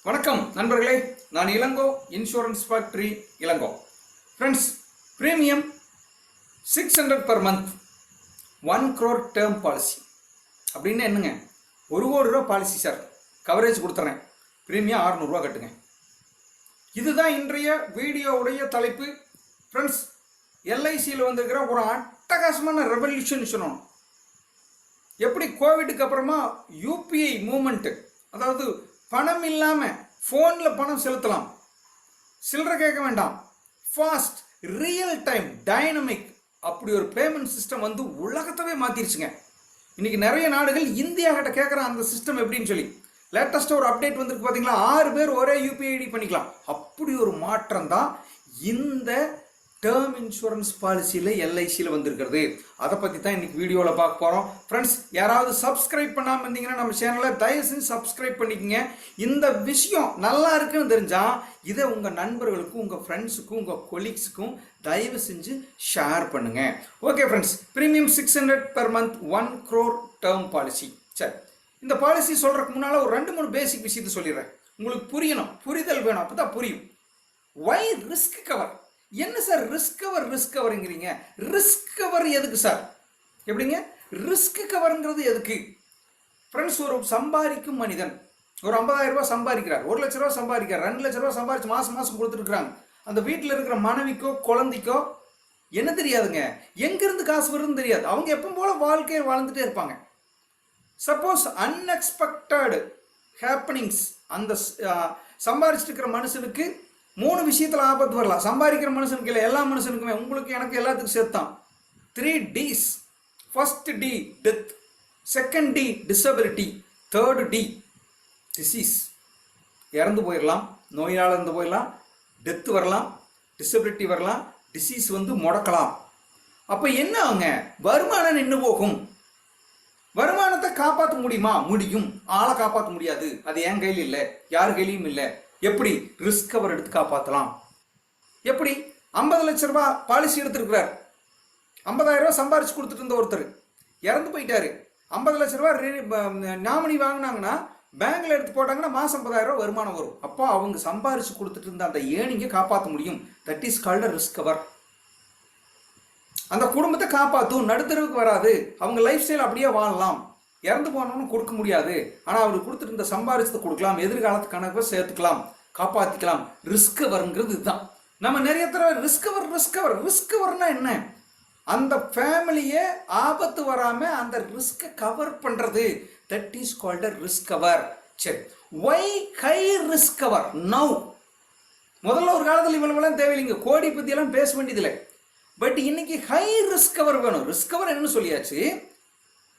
வணக்கம் நண்பர்களே, நான் Ilango, insurance factory Ilango. Friends, premium 600 per month 1 crore term policy அப்படின்னு என்னங்க? 1 கோடி ரூபா பாலிசி சார், கவரேஜ் கொடுத்துறேன், பிரீமியம் 600 ரூபா கட்டுங்க. இதுதான் இன்றைய வீடியோவுடைய தலைப்பு. ஃப்ரெண்ட்ஸ், எல்ஐசியில் வந்திருக்கிற ஒரு அட்டகாசமான ரெவல்யூஷன் சொல்லணும். எப்படி கோவிடுக்கு அப்புறமா யூபிஐ மூமெண்ட்டு, அதாவது பணம் இல்லாமல் ஃபோனில் பணம் செலுத்தலாம், சில்லறை கேட்க வேண்டாம், ஃபாஸ்ட் ரியல் டைம் டைனமிக், அப்படி ஒரு பேமெண்ட் சிஸ்டம் வந்து உலகத்தவே மாற்றிருச்சுங்க. இன்றைக்கி நிறைய நாடுகள் இந்தியா கிட்ட கேட்குற அந்த சிஸ்டம் எப்படின்னு சொல்லி லேட்டஸ்ட்டாக ஒரு அப்டேட் வந்திருக்கு பார்த்தீங்களா. 6 பேர் ஒரே யூபிஐ ஐடி பண்ணிக்கலாம். அப்படி ஒரு மாற்றம் தான் இந்த டேர்ம் இன்சூரன்ஸ் பாலிசியில் எல்ஐசியில் வந்திருக்கிறது. அதை பற்றி தான் இன்றைக்கி வீடியோவில் பார்க்க போகிறோம். ஃப்ரெண்ட்ஸ், யாராவது சப்ஸ்கிரைப் பண்ணாமல் இருந்தீங்கன்னா நம்ம சேனலை தயவு செஞ்சு சப்ஸ்கிரைப் பண்ணிக்கோங்க. இந்த விஷயம் நல்லா இருக்குன்னு தெரிஞ்சால் இதை உங்கள் நண்பர்களுக்கும், உங்கள் ஃப்ரெண்ட்ஸுக்கும், உங்கள் கொலீக்ஸுக்கும் தயவு செஞ்சு ஷேர் பண்ணுங்கள். Okay friends, premium 600 per month 1 crore term policy. சரி, இந்த பாலிசி சொல்கிறதுக்கு முன்னால் ஒரு 2-3 பேசிக் விஷயத்தை சொல்லிடுறேன். உங்களுக்கு புரியணும், புரிதல் வேணும், அப்போ தான் புரியும். வை ரிஸ்க் கவர்? என்ன சார் ரிஸ்க் கவருங்கிறீங்க? ரிஸ்க் கவர் எதுக்கு சார்? எப்படிங்க ரிஸ்க் கவருங்கிறது எதுக்கு? ஃப்ரெண்ட்ஸ், ஒரு சம்பாதிக்கும் மனிதன் ஒரு 50,000 ரூபாய் சம்பாதிக்கிறார், 1 லட்ச ரூபா சம்பாதிக்கிறார், 2 லட்ச ரூபா சம்பாதிச்சு மாதம் கொடுத்துருக்குறாங்க. அந்த வீட்டில் இருக்கிற மனைவிக்கோ குழந்தைக்கோ என்ன தெரியாதுங்க, எங்கேருந்து காசு வருதுன்னு தெரியாது. அவங்க எப்பவும் போல வாழ்க்கையை வாழ்ந்துட்டே இருப்பாங்க. சப்போஸ் அன்எக்ஸ்பெக்டட் ஹேப்பனிங்ஸ், அந்த சம்பாதிச்சுட்டு இருக்கிற மனுஷனுக்கு 3 விஷயத்தில் ஆபத்து வரலாம். சம்பாதிக்கிற மனுஷனுக்கு இல்லை, எல்லா மனுஷனுக்குமே, உங்களுக்கு எனக்கு எல்லாத்துக்கும் சேர்த்தான். 3 Ds. First D death, second D disability, third D disease. இறந்து போயிடலாம், நோயால் இறந்து போயிடலாம், டெத்து வரலாம், டிசபிலிட்டி வரலாம், டிசீஸ் வந்து முடக்கலாம். அப்போ என்ன ஆகுங்க? வருமானம் நின்று போகும். வருமானத்தை காப்பாற்ற முடியுமா? முடியும். ஆளை காப்பாற்ற முடியாது. அது என் கையில் இல்லை, யார் கையிலையும் இல்லை. எப்படி ரிஸ்க் கவர் எடுத்து காப்பாற்றலாம்? எப்படி 50 லட்ச ரூபா பாலிசி எடுத்துருக்கிறார், 50,000 ரூபா சம்பாரிச்சு கொடுத்துட்டு இருந்த ஒருத்தர் இறந்து போயிட்டாரு. 50 லட்ச ரூபா நாமினி வாங்கினாங்கன்னா, பேங்க்ல எடுத்து போட்டாங்கன்னா மாதம் 50,000 ரூபா வருமானம் வரும். அப்போ அவங்க சம்பாரிச்சு கொடுத்துட்டு இருந்த அந்த ஏர்னிங்கை காப்பாற்ற முடியும். That is called risk cover. அந்த குடும்பத்தை காப்பாற்றும், நடுத்தரவுக்கு வராது, அவங்க லைஃப் ஸ்டைல் அப்படியே வாழலாம். இறந்து போனோம்னு கொடுக்க முடியாது, ஆனால் அவருக்கு கொடுத்துட்டு இருந்த சம்பாரிச்சத்தை கொடுக்கலாம், எதிர்காலத்து கணக்கை சேர்த்துக்கலாம், காப்பாற்றிக்கலாம். ரிஸ்க் கவருங்கிறது இதுதான். நம்ம நிறைய தடவை ரிஸ்க் கவர்னா என்ன? அந்த ஃபேமிலியை ஆபத்து வராமல் அந்த ரிஸ்கை கவர் பண்ணுறது. That is called risk cover. சரி, why high risk cover now? முதல்ல ஒரு காலத்தில் இவ்வளவுலாம் தேவையில்லைங்க, கோடி பற்றியெல்லாம் பேச வேண்டியதில்லை. பட் இன்னைக்கு ஹை ரிஸ்க் கவர் வேணும். ரிஸ்க் கவர் என்னன்னு சொல்லியாச்சு,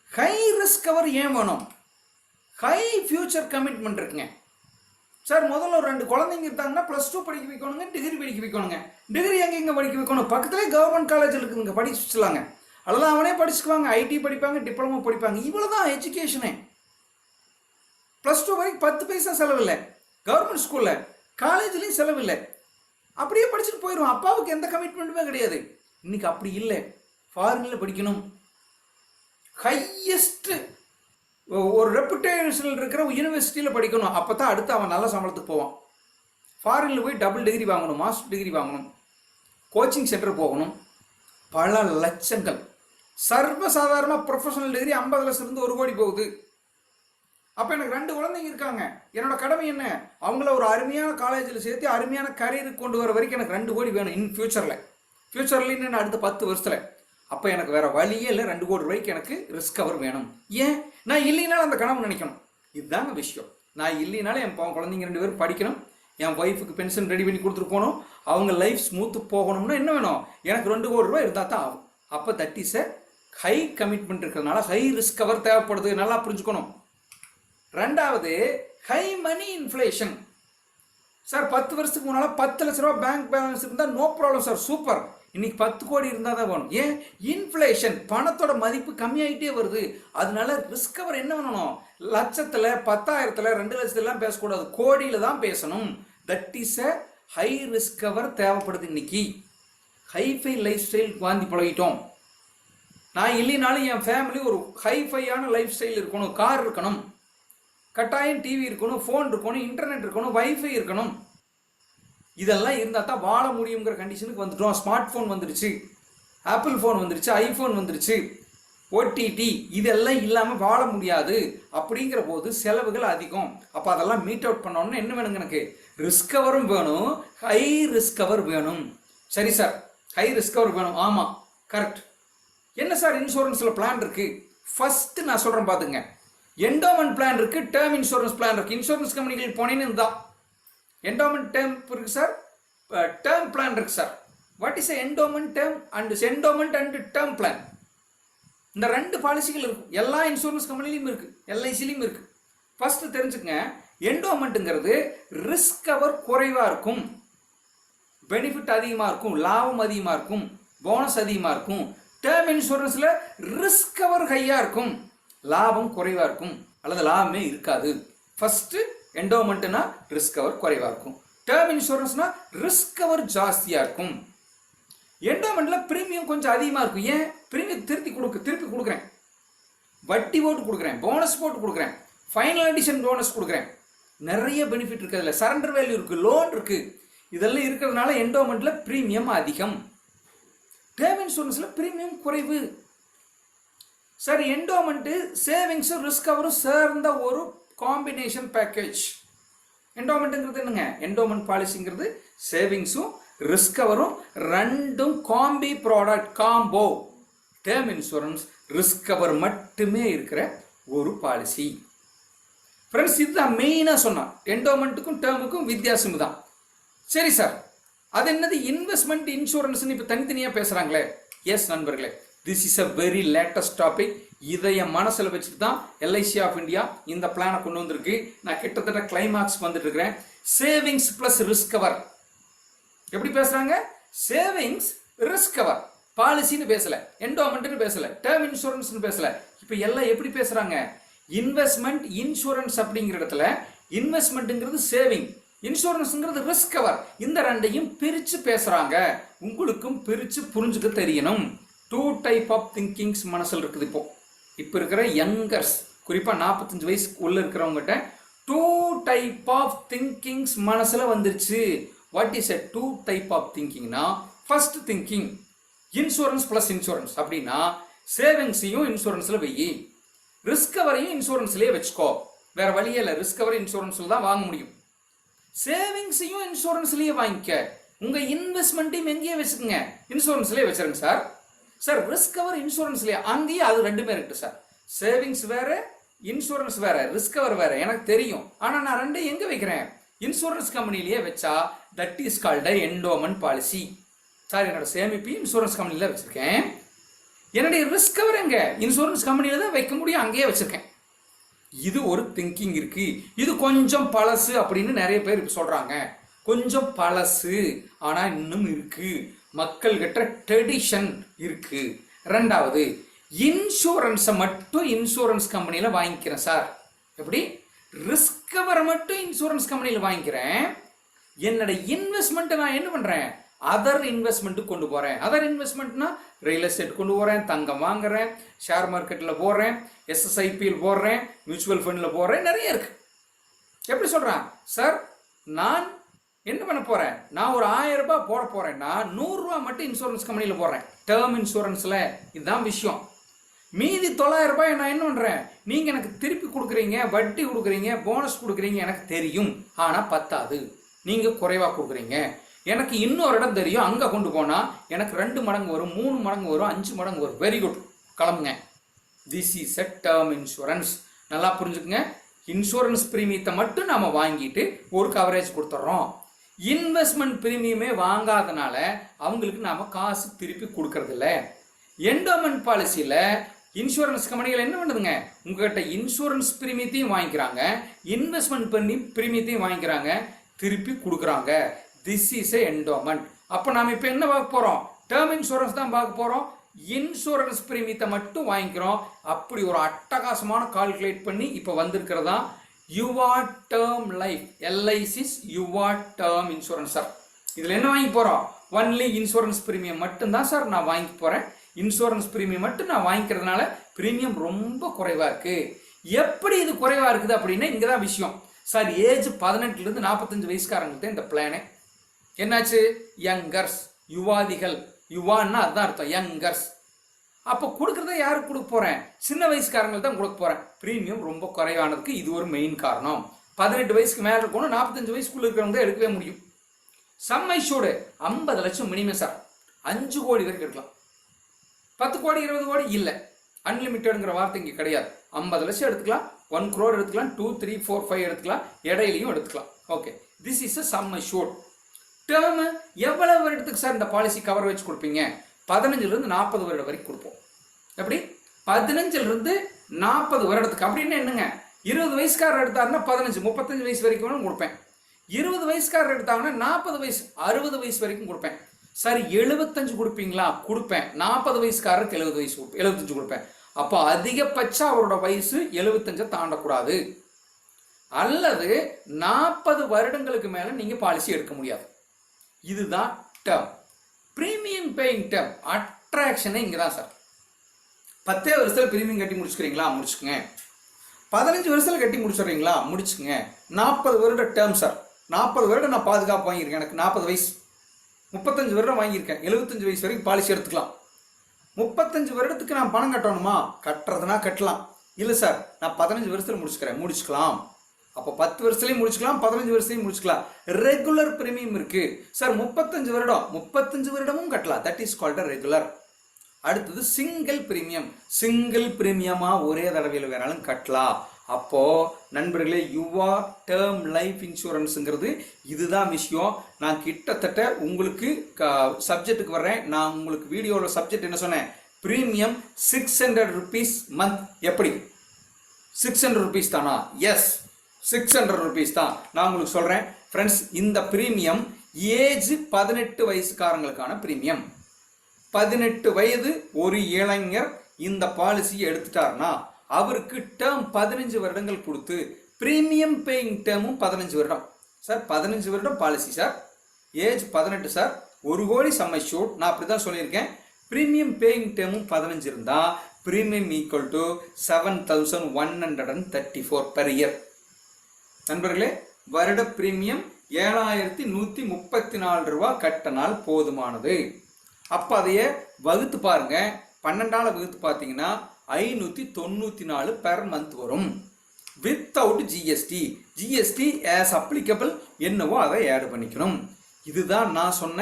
ஹை ரிஸ்க் கவர் ஏன் வேணும்? ஹை ஃபியூச்சர் கமிட்மெண்ட் இருக்குங்க சார். முதல்ல ஒரு 2 குழந்தைங்க இருந்தாங்கன்னா +2 படிக்க வைக்கணுங்க, டிகிரி படிக்க வைக்கணுங்க. டிகிரி எங்கே படிக்க வைக்கணும்? பக்கத்துலேயே கவர்மெண்ட் காலேஜ் இருக்குதுங்க, படிச்சு வச்சுலாங்க. அதெல்லாம் அவனே படிச்சுக்குவாங்க, ஐடி படிப்பாங்க, டிப்ளமோ படிப்பாங்க. இவ்வளோதான் எஜுகேஷனே. +2 வரைக்கும் 10 பைசா செலவில்லை கவர்மெண்ட் ஸ்கூலில், காலேஜ்லேயும் செலவில்லை. அப்படியே படிச்சுட்டு போயிடும். அப்பாவுக்கு எந்த கமிட்மெண்ட்டுமே கிடையாது. இன்னைக்கு அப்படி இல்லை, ஃபாரினில் படிக்கணும், ஹையஸ்ட் ஒரு ரெப்புடேஷனில் இருக்கிற யூனிவர்சிட்டியில் படிக்கணும். அப்போ தான் அடுத்து அவன் நல்ல சம்பளத்துக்கு போவான். ஃபாரினில் போய் டபுள் டிகிரி வாங்கணும், மாஸ்டர் டிகிரி வாங்கணும், கோச்சிங் சென்டர் போகணும், பல லட்சங்கள். சர்வசாதாரணமாக ப்ரொஃபஷனல் டிகிரி 50 லட்சத்துலேருந்து 1 கோடி போகுது. அப்போ எனக்கு 2 குழந்தைங்க இருக்காங்க. என்னோட கடமை என்ன? அவங்கள ஒரு அருமையான காலேஜில் சேர்த்து அருமையான கரியருக்கு கொண்டு வர வரைக்கும் எனக்கு 2 கோடி வேணும். இன் ஃபியூச்சர்லேன்னு அடுத்த 10 வருஷத்தில். அப்போ எனக்கு வேறு வழியே இல்லை, 2 கோடி ரூபாய்க்கு எனக்கு ரிஸ்க் கவர் வேணும். ஏன்? நான் இல்லைனாலும் அந்த கனவு நினைக்கணும். இதுதாங்க விஷயம். நான் இல்லைனாலும் என் குழந்தைங்க 2 பேரும் படிக்கணும், என் ஒய்ஃபுக்கு பென்ஷன் ரெடி பண்ணி கொடுத்துட்டு போகணும், அவங்க லைஃப் ஸ்மூத்து போகணும்னா என்ன வேணும்? எனக்கு 2 கோடி ரூபாய் இருந்தால் தான் ஆகும். அப்போ that is a high commitment இருக்கிறதுனால ஹை ரிஸ்க் கவர் தேவைப்படுது. நல்லா புரிஞ்சுக்கணும். 2வது, ஹை மணி இன்ஃப்ளேஷன். சார் 10 வருஷத்துக்கு முன்னால் 10 லட்ச ரூபா பேங்க் பேலன்ஸ் இருந்தால் நோ ப்ராப்ளம் சார், சூப்பர். இன்னைக்கு 10 கோடி இருந்தால் தான் வேணும். ஏன்? இன்ஃப்ளேஷன், பணத்தோட மதிப்பு கம்மியாகிட்டே வருது. அதனால ரிஸ்க் கவர் என்ன பண்ணணும்? லட்சத்தில், 10,000ல், 2 லட்சத்துலாம் பேசக்கூடாது, கோடியில் தான் பேசணும். That is a high risk cover தேவைப்படுது. இன்னைக்கு ஹைஃபை லைஃப் ஸ்டைல் வாந்தி பழகிட்டோம். நான் இல்லைனாலும் என் ஃபேமிலி ஒரு ஹைஃபையான லைஃப் ஸ்டைல் இருக்கணும், கார் இருக்கணும், கட்டாயம் டிவி இருக்கணும், ஃபோன் இருக்கணும், இன்டர்நெட் இருக்கணும், வைஃபை இருக்கணும். இதெல்லாம் இருந்தால் தான் வாழ முடியுங்கிற கண்டிஷனுக்கு வந்துட்டோம். ஸ்மார்ட் ஃபோன் வந்துருச்சு, ஆப்பிள் ஃபோன் வந்துருச்சு, ஐஃபோன் வந்துருச்சு, ஓடிடி, இதெல்லாம் இல்லாமல் வாழ முடியாது. அப்படிங்கிற போது செலவுகள் அதிகம். அப்போ அதெல்லாம் மீட் அவுட் பண்ணோம்னா என்ன வேணுங்க? எனக்கு ரிஸ்கவரும் வேணும், ஹை ரிஸ்கவர் வேணும். சரி சார், ஹை ரிஸ்கவர் வேணும். ஆமாம், கரெக்ட். என்ன சார் இன்சூரன்ஸில் பிளான் இருக்கு? ஃபர்ஸ்ட் நான் சொல்கிறேன் பார்த்துங்க. என்டோமெண்ட் பிளான் இருக்கு, டேர்ம் இன்சூரன்ஸ் பிளான் இருக்கு. இன்சூரன்ஸ் கம்பெனிகள் போனேன்னு இருந்தால் என்டோமெண்ட் டேர்ம் இருக்கு சார், டேர்ம் பிளான் இருக்கு sir. What is endowment term and endowment and term plan? இந்த ரெண்டு பாலிசிகள் இருக்கும். எல்லா இன்சூரன்ஸ் கம்பெனிலையும் இருக்கு, எல்ஐசிலையும் இருக்கு. ஃபர்ஸ்ட் தெரிஞ்சுக்கங்க, என்டோமெண்ட்டுங்கிறது ரிஸ்க் கவர் குறைவாக இருக்கும், பெனிஃபிட் அதிகமாக இருக்கும், லாபம் அதிகமாக இருக்கும், போனஸ் அதிகமாக இருக்கும். டேர்ம் இன்சூரன்ஸில் ரிஸ்க் கவர் ஹையாக இருக்கும், லாபம் குறைவாக இருக்கும் அல்லது லாபமே இருக்காது. ஃபர்ஸ்ட் என்டோமெண்ட்னா ரிஸ்க் கவர் குறைவாக இருக்கும், டேர்ம் இன்சூரன்ஸ்னா ரிஸ்க் கவர் ஜாஸ்தியாக இருக்கும். என்டோமெண்ட்ல பிரீமியம் கொஞ்சம் அதிகமாக இருக்கும். ஏன்? பிரீமியம் திருப்பி கொடுக்குறேன், வட்டி போட்டு கொடுக்குறேன், போனஸ் போட்டு கொடுக்குறேன், ஃபைனல் எடிஷன் போனஸ் கொடுக்குறேன், நிறைய பெனிஃபிட் இருக்கு, அதில் சரண்டர் வேல்யூ இருக்கு, லோன் இருக்கு. இதெல்லாம் இருக்கிறதுனால என்டோமெண்ட்ல பிரீமியம் அதிகம், டேர்ம் இன்சூரன்ஸ்ல பிரீமியம் குறைவு. சார், என்டோமெண்ட் சேவிங்ஸும் ரிஸ்க் கவரும் சேர்ந்த ஒரு காம்பினேஷன் பேக்கேஜ். என்டோமெண்ட்ங்கிறது என்னங்க? என்டோமெண்ட் பாலிசிங்கிறது சேவிங்ஸும் ரிஸ்க் கவரும் ரெண்டும் combi product, combo. Term insurance risk cover மட்டுமே இருக்கிற ஒரு பாலிசி. ஃப்ரெண்ட்ஸ், இதுதான் மெயினாக சொன்னான். என்டோமெண்ட்டுக்கும் டேர்முக்கும் வித்தியாசம் தான். சரி சார், அது என்னது இன்வெஸ்ட்மெண்ட் இன்சூரன்ஸ்னு இப்போ தனித்தனியாக பேசுகிறாங்களே? எஸ் நண்பர்களே, this is a very latest topic. இதை என் மனசில் வச்சுட்டு தான் எல்ஐசி ஆஃப் இந்தியா இந்த பிளானை கொண்டு வந்திருக்கு. நான் கிட்டத்தட்ட கிளைமாக்ஸ் வந்துட்டு இருக்கிறேன். Savings plus risk cover. எப்படி பேசுறாங்க? சேவிங்ஸ் ரிஸ்க் கவர் பாலிசின்னு பேசல, என்டோமெண்ட்னு பேசல, டேர்ம் இன்சூரன்ஸ்னு பேசல. இப்போ எல்லாம் எப்படி பேசுறாங்க? இன்வெஸ்ட்மெண்ட் இன்சூரன்ஸ் அப்படிங்கிற இடத்துல இன்வெஸ்ட்மெண்ட்ங்கிறது சேவிங், இன்சூரன்ஸ்ங்கிறது ரிஸ்க் கவர். இந்த ரெண்டையும் பிரிச்சு பேசுறாங்க. உங்களுக்கும் பிரிச்சு புரிஞ்சுக்க தெரியணும். டூ டைப் ஆஃப் திங்கிங்ஸ் மனசில் இருக்குது. இப்போ இருக்கிற யங்கர்ஸ், குறிப்பாக 45 வயசுக்கு உள்ள இருக்கிறவங்ககிட்ட டூ டைப் ஆஃப் திங்கிங்ஸ் மனசில் வந்துருச்சு. What is a two type of திங்கிங்னா, first thinking insurance plus insurance அப்படின்னா சேவிங்ஸையும் இன்சூரன்ஸில் வெயி, ரிஸ்க் கவரையும் இன்சூரன்ஸ்லேயே வச்சுக்கோ. வேற வழியே இல்லை, ரிஸ்க் கவர் இன்சூரன்ஸில் தான் வாங்க முடியும். சேவிங்ஸையும் இன்சூரன்ஸ்லேயே வாங்கிக்க. உங்க இன்வெஸ்ட்மெண்ட்டையும் எங்கேயே வச்சுக்கோங்க, இன்சூரன்ஸ்லேயே வச்சிருங்க சார். சார், ரிஸ்க் கவர் இன்சூரன்ஸ்லேயே, அங்கேயே அது ரெண்டுமே இருக்கு சார். சேவிங்ஸ் வேற, இன்சூரன்ஸ் வேற, ரிஸ்க் கவர் வேற, எனக்கு தெரியும். ஆனால் நான் ரெண்டையும் எங்கே வைக்கிறேன்? இன்சூரன்ஸ் கம்பெனிலேயே வச்சா that is called endowment policy. Sir, என்னோட சேமிப்பு இன்சூரன்ஸ் கம்பெனியில் வச்சிருக்கேன், என்னுடைய ரிஸ்க் கவர் எங்க? இன்சூரன்ஸ் கம்பெனியில் தான் வைக்க முடியும், அங்கேயே வச்சிருக்கேன். இது ஒரு திங்கிங் இருக்கு. இது கொஞ்சம் பழசு அப்படின்னு நிறைய பேர் இப்போ சொல்றாங்க. கொஞ்சம் பழசு, ஆனால் இன்னும் இருக்கு. மக்கள் கிட்ட ட்ரெடிஷன் இருக்கு. ரெண்டாவது, இன்சூரன்ஸை மட்டும் இன்சூரன்ஸ் கம்பெனியில் வாங்கிக்கிறேன் சார். எப்படி? ரிஸ்க் கவரை மட்டும் இன்சூரன்ஸ் கம்பெனியில் வாங்கிக்கிறேன். என்னோட இன்வெஸ்ட்மெண்ட்டை நான் என்ன பண்றேன்? அதர் இன்வெஸ்ட்மெண்ட்டு கொண்டு போறேன். அதர் இன்வெஸ்ட்மெண்ட்னா ரியல் எஸ்டேட் கொண்டு போறேன், தங்கம் வாங்குறேன், ஷேர் மார்க்கெட்டில் போடுறேன், எஸ்எஸ்ஐபியில் போடுறேன், மியூச்சுவல் ஃபண்டில் போடுறேன், நிறைய இருக்கு. எப்படி சொல்றான் சார்? நான் என்ன பண்ண போறேன்? நான் ஒரு 1000 ரூபாய் போட போறேன்னா 100 ரூபாய் மட்டும் இன்சூரன்ஸ் கம்பெனியில் போடுறேன், டேர்ம் இன்சூரன்ஸ்ல. இதுதான் விஷயம். மீதி 900 ரூபாய் நான் என்ன பண்றேன்? நீங்க எனக்கு திருப்பி கொடுக்குறீங்க, வட்டி கொடுக்குறீங்க, போனஸ் கொடுக்குறீங்க, எனக்கு தெரியும். ஆனா பத்தாது, நீங்க குறைவா கொடுக்குறீங்க. எனக்கு இன்னொரு இடம் தெரியும், அங்க கொண்டு போனா எனக்கு 2 மடங்கு வரும், 3 மடங்கு வரும், 5 மடங்கு வரும். வெரி குட், கிளம்புங்க. This is a term insurance. நல்லா புரிஞ்சுக்குங்க. இன்சூரன்ஸ் பிரீமியத்தை மட்டும் நாம வாங்கிட்டு ஒரு கவரேஜ் கொடுத்துட்றோம். இன்வெஸ்ட்மெண்ட் பிரீமியமே வாங்காதனால அவங்களுக்கு நாம காசு திருப்பி கொடுக்கறது இல்லை. என்டோமெண்ட் பாலிசியில இன்சூரன்ஸ் கம்பெனிகள் என்ன பண்ணுதுங்க? உங்ககிட்ட இன்சூரன்ஸ் பிரீமியத்தையும் வாங்கிக்கிறாங்க, இன்வெஸ்ட்மெண்ட் பண்ணி பிரீமியத்தையும் வாங்கிக்கிறாங்க, திருப்பி கொடுக்குறாங்க. This is a endowment. அப்போ நாம இப்போ என்ன பார்க்க போறோம்? டேர்ம் இன்சூரன்ஸ் தான் பார்க்க போறோம். இன்சூரன்ஸ் பிரீமியத்தை மட்டும் வாங்கிக்கிறோம். அப்படி ஒரு அட்டகாசமான கால்குலேட் பண்ணி இப்போ வந்திருக்கிறதா your term life, LIC's your term insurance sir. இதில் என்ன வாங்கி போறோம்? ஒன்லி இன்சூரன்ஸ் பிரீமியம் மட்டும்தான் சார் நான் வாங்கி போறேன். இன்சூரன்ஸ் பிரீமியம் மட்டும் நான் வாங்கிக்கிறதுனால பிரீமியம் ரொம்ப குறைவா இருக்கு. எப்படி இது குறைவா இருக்குது அப்படின்னா இங்கதான் விஷயம் சார். ஏஜ் 18 இருந்து 45 வயசுக்காரங்களுக்கு இந்த பிளானே. என்னாச்சு? யங்கர்ஸ், யுவாதிகள். யுவான்னா அதுதான் அர்த்தம், யங்கர்ஸ். அப்போ கொடுக்கறத யாருக்கு கொடுக்க போறேன்? சின்ன வயசுக்காரங்களுக்கு தான் கொடுக்க போறேன். பிரீமியம் ரொம்ப குறைவானதுக்கு இது ஒரு மெயின் காரணம். 18 வயசுக்கு மேல இருக்கணும், 45 வயசுக்குள்ள இருக்கிறவங்க தான் எடுக்கவே முடியும். சம் ஐஷோடு 50 லட்சம் மினிமம் சார். 5 கோடி வரைக்கும் எடுக்கலாம். 10 கோடி 20 கோடி இல்லை. அன்லிமிட்டட்ங்கிற வார்த்தை இங்கே கிடையாது. 50 லட்சம் எடுத்துக்கலாம், 1 crore எடுத்துக்கலாம், 2, 3, 4, 5 எடுத்துக்கலாம், இடையிலையும் எடுத்துக்கலாம். Okay, this is a sum assured. Term எவ்வளவு வருடத்துக்கு சார் இந்த பாலிசி கவரேஜ் கொடுப்பீங்க? 15 40 வருடம் வரைக்கும் கொடுப்போம். எப்படி? 15 40 வருடத்துக்கு. அப்படின்னு என்னங்க? 20 வயசுக்காரர் எடுத்தாருன்னா 15 35 வயசு வரைக்கும் கொடுப்பேன். 20 வயசுக்காரர் எடுத்தாங்கன்னா 40 வயசு 60 வயசு வரைக்கும் கொடுப்பேன். சரி, 75 கொடுப்பீங்களா? கொடுப்பேன். 40 வயசுக்காரருக்கு 75 கொடுப்பேன். அப்போ அதிகபட்சம் அவரோட வயசு 75 தாண்டக்கூடாது. அல்லது 40 வருடங்களுக்கு மேல நீங்க பாலிசி எடுக்க முடியாது. இதுதான் டேர்ம். Premium paying term. அட்ராக்ஷனே இங்கதான் சார். 10 வருஷத்துல பிரீமியம் கட்டி முடிச்சுக்கிறீங்களா? முடிச்சுக்குங்க. 15 வருஷத்துல கட்டி முடிச்சுறீங்களா? முடிச்சுங்க. 40 வருட டேர்ம் சார். 40 வருடம் நான் பாதுகாப்பு வாங்கியிருக்கேன். எனக்கு 40 வயசு. 35 வருடம் வாங்கியிருக்கேன். 75 வயசு வரைக்கும் பாலிசி எடுத்துக்கலாம். 35 வருடத்துக்கு நான் பணம் கட்டணுமா? கட்டுறதுனா கட்டலாம். இல்லை சார், நான் 15 வருஷத்துல முடிச்சுக்கலாம். அப்போ 10 வருஷத்துலையும் முடிச்சுக்கலாம், 15 வருஷத்துலையும் முடிச்சுக்கலாம். ரெகுலர் பிரீமியம் இருக்கு சார். 35 வருடமும் கட்டலாம். That is called regular. அடுத்தது சிங்கிள் பிரீமியம். சிங்கிள் பிரீமியமா ஒரே தடவையில் வேணாலும் கட்டலாம். அப்போ நண்பர்களே, யுவா டேர்ம் லைஃப் இன்சூரன்ஸுங்கிறது இதுதான் விஷயம். நான் கிட்டத்தட்ட உங்களுக்கு சப்ஜெக்டுக்கு வர்றேன். நான் உங்களுக்கு வீடியோவில் சப்ஜெக்ட் என்ன சொன்னேன்? Premium 600 rupees month. எப்படி? 600 rupees தானா? எஸ், 600 rupees தான். நான் உங்களுக்கு சொல்றேன் ஃப்ரெண்ட்ஸ், இந்த பிரீமியம் ஏஜ் 18 வயசுக்காரங்களுக்கான பிரீமியம். 18 வயது ஒரு இளைஞர் இந்த பாலிசியை எடுத்துட்டார்னா அவருக்கு டேர்ம் 15 வருடங்கள் கொடுத்து பிரீமியம் பேயிங் டேர்மும் 15 வருடம் சார். 15 வருடம் பாலிசி சார். Age 18 sir. 1 கோடி சம் அஷ்யூர்ட். நான் அப்படிதான் சொல்லியிருக்கேன். பிரீமியம் பேயிங் டேர்மும் 15 இருந்தா premium equal to 7134 per year. நண்பர்களே, வருட பிரீமியம் 7134 ரூபாய் கட்டினால் போதுமானது. அப்போ அதையே வகுத்து பாருங்க. 12ஆல் வகுத்து பார்த்தீங்கன்னா 594 பெர் மந்த் வரும். Without GST. GST as applicable என்னவோ அதை ஆட் பண்ணிக்கணும். இதுதான் நான் சொன்ன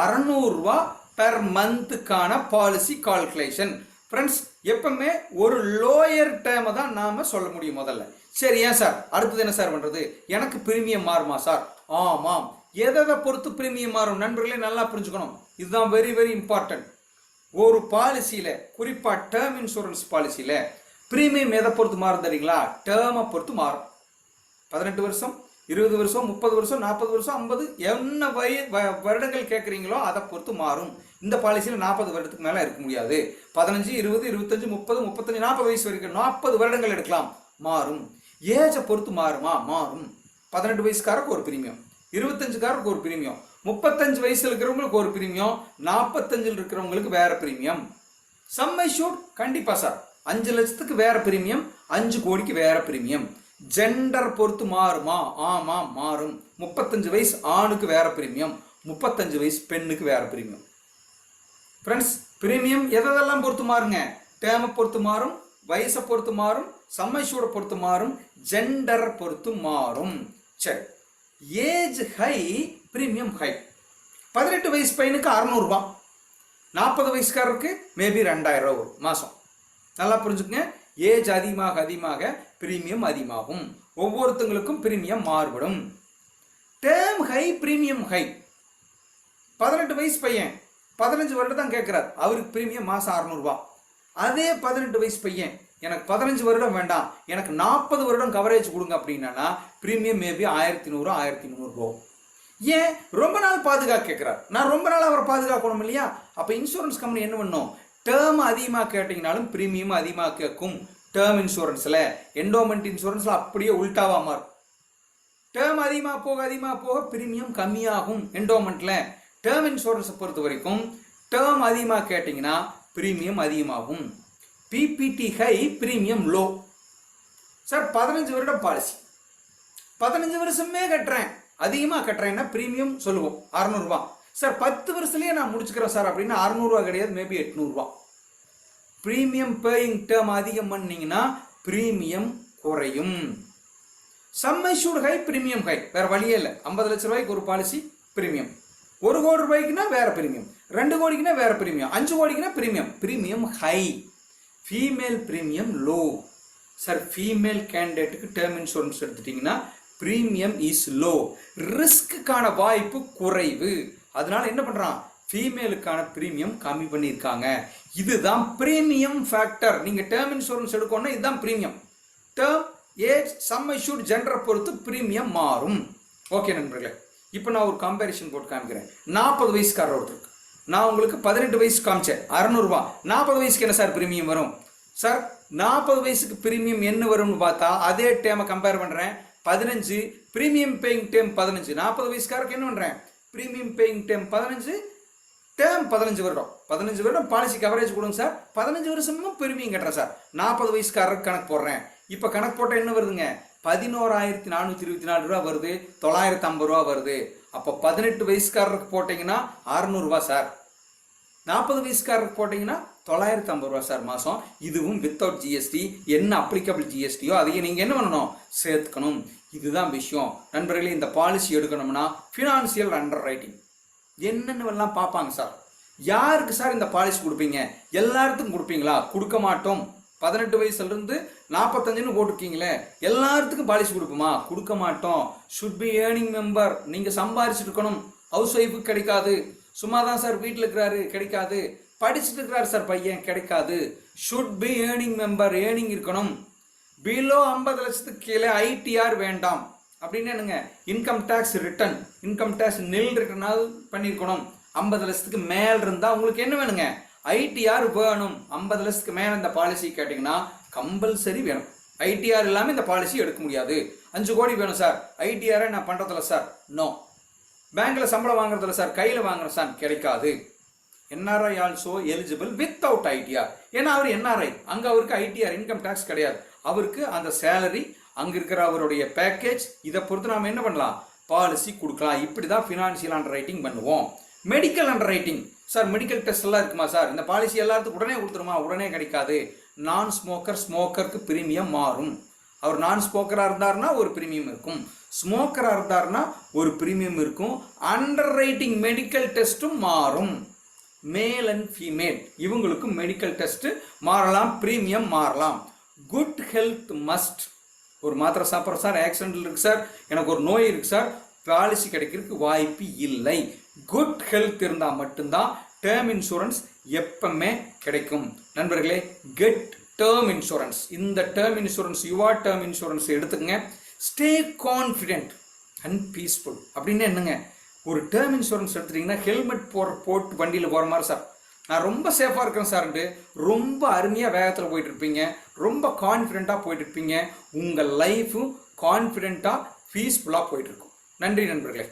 600 ரூபாய் பெர் மந்த்துக்கான பாலிசி கால்குலேஷன். ஃப்ரெண்ட்ஸ், எப்பவுமே ஒரு லோயர் டேர்மை தான் நாம சொல்ல முடியும் முதல்ல. சரி, ஏன் சார் அடுத்தது என்ன சார் பண்றது? எனக்கு பிரீமியம் மாறுமா சார்? ஆமாம். எதை பொறுத்து பிரீமியம் மாறும் நண்பர்களே நல்லா புரிஞ்சுக்கணும். இதுதான் வெரி வெரி இம்பார்ட்டன்ட். ஒரு பாலிசியில, குறிப்பா டேர்ம் இன்சூரன்ஸ் பாலிசியில பிரீமியம் எதை பொறுத்து மாறும் தெரியுங்களா? டேர்மை பொறுத்து மாறும். 18 வருஷம், 20 வருஷம், 30 வருஷம், 40 வருஷம், 50 என்ன வருடங்கள் கேட்குறீங்களோ அதை பொறுத்து மாறும். இந்த பாலிசியில் 40 வருடத்துக்கு மேலே இருக்க முடியாது. 15, 20, 25, 30, 35, 40 வயசு வரைக்கும் 40 வருடங்கள் எடுக்கலாம். மாறும். ஏஜை பொறுத்து மாறுமா? மாறும். 18 வயசுக்காரருக்கு ஒரு பிரீமியம், 25காரருக்கு ஒரு பிரீமியம், 35 வயசுல இருக்கிறவங்களுக்கு ஒரு பிரீமியம், 45 இருக்கிறவங்களுக்கு வேற பிரீமியம். சம் அஷ்யூர்ட் கண்டிப்பா சார். 5 லட்சத்துக்கு வேற பிரீமியம், 5 கோடிக்கு வேற பிரீமியம். ஜெண்டர் பொறுத்து மாறுமா? ஆமா மாறும். 35 வயசு ஆணுக்கு வேற பிரீமியம், 35 வயசு பெண்ணுக்கு வேற பிரீமியம். ஃப்ரெண்ட்ஸ், பிரீமியம் எதெல்லாம் பொறுத்து மாறுங்க? டேர்மை பொறுத்து மாறும், வயசை பொறுத்து மாறும், சம் அஷ்யூர்டை பொறுத்து மாறும், ஜெண்டர் பொறுத்து மாறும். சரி, ஏஜ் ஹை, பிரீமியம் ஹை. 18 வயசு பையனுக்கு 600 ரூபாய், 40 வயசுக்காரருக்கு மேபி 2000 ரூபாய் ஒரு மாசம். நல்லா புரிஞ்சுக்கங்க. ஏஜ் அதிகமாக அதிகமாக பிரீமியம் அதிகமாகும். ஒவ்வொருத்தங்களுக்கும் பிரீமியம் மாறுபடும். Term high, premium high. 18 வயசு பையன் 15 வருடம் தான் கேட்கிறார், அவருக்கு பிரீமியம் மாசம் 600 ரூபாய். அதே 18 வயசு பையன் எனக்கு 15 வருடம் வேண்டாம், எனக்கு 40 வருடம் கவரேஜ் கொடுங்க அப்படின்னா பிரீமியம் மேபி 1100 1300 ரூபாய். ஏன்? ரொம்ப நாள் பாதுகாக்க கேட்கிறார். நான் ரொம்ப நாள் அவரை பாதுகாக்கணும் இல்லையா? அப்ப இன்சூரன்ஸ் கம்பெனி என்ன பண்ணும்? டேர்ம் அதிகமாக கேட்டீங்கனாலும் பிரீமியம் அதிகமாக கேட்கும். டேர்ம் இன்சூரன்ஸ்ல, என்டோமெண்ட் இன்சூரன்ஸ்ல அப்படியே உல்டாவா மாறும். டேர்ம் அதிகமாக போக பிரீமியம் கம்மியாகும். என்டோமெண்ட்ல டேர்ம் இன்சூரன்ஸை பொறுத்த வரைக்கும் டேர்ம் அதிகமாக கேட்டீங்கன்னா பிரீமியம் அதிகமாகும். PPT high, premium low. Sir 15 வருடம் பாலிசி, 15 வருஷமே கட்டுறேன், அதிகமாக கட்டுறேன்னா ப்ரீமியம் சொல்லுவோம் 600 ரூபா. சார் 10 வருஷத்துலேயே நான் முடிச்சுக்கிறேன் சார் அப்படின்னா 600 ரூபா கிடையாது, மேபி 800 ரூபா. ப்ரீமியம் பேயிங் டேர்ம் அதிகம் பண்ணீங்கன்னா ப்ரீமியம் குறையும். Some assured high, premium high, வேற வழியே இல்லை. 50 லட்ச ரூபாய்க்கு ஒரு பாலிசி ப்ரீமியம், 1 கோடி ரூபாய்க்குன்னா வேற ப்ரீமியம், 2 கோடிக்குன்னா வேற ப்ரீமியம், 5 கோடிக்குன்னா premium. Premium high, female premium low. Sir female கேண்டிடேட்டுக்கு டேர்ம் இன்சூரன்ஸ் எடுத்துட்டீங்கன்னா ப்ரீமியம் இஸ் லோ, ரிஸ்க்குக்கான வாய்ப்பு குறைவு. அதனால என்ன பண்றான், ஃபீமேலுக்கான ப்ரீமியம் கம்மி பண்ணியிருக்காங்க. இதுதான் ப்ரீமியம் ஃபேக்டர். நீங்க டேர்ம் இன்சூரன்ஸ் எடுக்கணும்னா இதுதான் premium. Term, age, sum assured, ஜெண்டரை பொறுத்து ப்ரீமியம் மாறும். ஓகே நண்பர்களே, இப்போ நான் ஒரு கம்பேரிஷன் போட்டு காமிக்கிறேன். 40 வயசுக்காரர் ஒருத்தருக்கு நான் உங்களுக்கு 18 வயசு காமிச்சேன் 600 ரூபா. 40 வயசுக்கு என்ன சார் ப்ரீமியம் வரும்? சார் 40 வயசுக்கு ப்ரீமியம் என்ன வரும்னு பார்த்தா அதே டேமை கம்பேர் பண்ணுறேன். 15 ப்ரீமியம் பேயிங் டேம் 15. 40 வயசுக்காரருக்கு என்ன பண்ணுறேன், ப்ரீமியம் பேயிங் டேம் 15, டேம் 15 வருடம். 15 வருடம் பாலிசி கவரேஜ் கொடுங்க சார். 15 வருஷமும் ப்ரீமியம் கட்டுறேன் சார். 40 வயசுக்காரருக்கு கணக்கு போடுறேன். இப்போ கணக்கு போட்டால் என்ன வருதுங்க, 11,424 ரூபா வருது, 950 ரூபா வருது. அப்போ 18 வயசுக்காரருக்கு போட்டிங்கன்னா 600 ரூபா சார். 40 வயசுக்காரருக்கு போட்டிங்கன்னா 950 ரூபா சார் மாதம். இதுவும் வித்தவுட் ஜிஎஸ்டி. என்ன அப்ளிகபிள் ஜிஎஸ்டியோ அதையே நீங்கள் என்ன பண்ணணும், சேர்த்துக்கணும். இதுதான் விஷயம் நண்பர்களே. இந்த பாலிசி எடுக்கணும்னா ஃபினான்சியல் அண்டர் ரைட்டிங் என்னென்னவெல்லாம் பார்ப்பாங்க சார். யாருக்கு சார் இந்த பாலிசி கொடுப்பீங்க? எல்லாத்துக்கும் கொடுப்பீங்களா? கொடுக்க மாட்டோம். 18 வயசுலேருந்து 45ன்னு போட்டிருக்கீங்களே, எல்லாத்துக்கும் பாலிசி கொடுப்போமா? கொடுக்க மாட்டோம். Should be earning member. நீங்கள் சம்பாரிச்சுட்டு இருக்கணும். ஹவுஸ் ஒய்ஃபுக்கு கிடைக்காது. சும்மா தான் சார் வீட்டில் இருக்கிறாரு, கிடைக்காது. படிச்சுட்டு இருக்கிறாரு சார் பையன், கிடைக்காது. Should be earning member, earning இருக்கணும். பிலோ 50 லட்சத்துக்கு கீழே ஐடிஆர் வேண்டாம். அப்படின்னு என்னங்க, income tax return, income tax nil ரிட்டர்னாவது பண்ணியிருக்கணும். 50 லட்சத்துக்கு மேல் இருந்தால் உங்களுக்கு என்ன வேணுங்க, ஐடிஆர் வேணும். 50 லட்சத்துக்கு மேலே இந்த பாலிசி கேட்டிங்கன்னா கம்பல்சரி வேணும். ஐடிஆர் இல்லாமல் இந்த பாலிசி எடுக்க முடியாது. 5 கோடி வேணும் சார், ஐடிஆரை நான் பண்ணுறதில்ல சார், நோ. பேங்க்ல சம்பளம் வாங்குறதில்ல சார், கையில் வாங்குறேன் சார், கிடைக்காது. NRI also eligible without ITR. ஏன்னா அவர் என்ஆர்ஐ, அங்கே அவருக்கு ஐடிஆர் இன்கம் டேக்ஸ் கிடையாது. அவருக்கு அந்த சேலரி, அங்கே இருக்கிற அவருடைய பேக்கேஜ், இதை பொறுத்து நாம் என்ன பண்ணலாம், பாலிசி கொடுக்கலாம். இப்படி தான் ஃபினான்ஷியல் அண்டர் ரைட்டிங் பண்ணுவோம். Medical under writing sir, medical test எல்லாம் இருக்குமா சார்? இந்த பாலிசி எல்லாத்துக்கும் உடனே கொடுத்துருமா? உடனே கிடைக்காது. நான் ஸ்மோக்கர், ஸ்மோக்கருக்கு பிரீமியம் மாறும். அவர் நான் ஸ்மோக்கராக இருந்தார்னா ஒரு பிரீமியம் இருக்கும், ஸ்மோக்கராக இருந்தார்னா ஒரு பிரீமியம் இருக்கும். அண்டர் ரைட்டிங் மெடிக்கல் டெஸ்ட்டும் மாறும். மேல் அண்ட் ஃபீமேல் இவங்களுக்கும் மெடிக்கல் டெஸ்ட் மாறலாம், பிரீமியம் மாறலாம். Good health must. ஒரு மாத்திரை சாப்பிட்றோம் சார், ஆக்சிடென்ட் இருக்கு சார், எனக்கு ஒரு நோய் இருக்கு சார், பாலிசி கிடைக்கிறதுக்கு வாய்ப்பு இல்லை. குட் ஹெல்த் இருந்தால் மட்டும்தான் டேர்ம் இன்சூரன்ஸ் எப்பவுமே கிடைக்கும். நண்பர்களே, கெட் டேர்ம் இன்சூரன்ஸ். இந்த term insurance, your term insurance எடுத்துக்கங்க. Stay confident and peaceful. அப்படின்னு என்னங்க, ஒரு டேர்ம் இன்சூரன்ஸ் எடுத்துட்டீங்கன்னா ஹெல்மெட் போட்டு வண்டியில் போகிற மாதிரி சார், நான் ரொம்ப சேஃபாக இருக்கிறேன் சார்ன்ட்டு ரொம்ப அருமையாக வேகத்தில் போயிட்டு இருப்பீங்க, ரொம்ப கான்ஃபிடென்ட்டாக போயிட்டு இருப்பீங்க. உங்கள் லைஃபும் கான்ஃபிடென்ட்டாக பீஸ்ஃபுல்லாக போயிட்டு இருக்கும். நன்றி நண்பர்களே.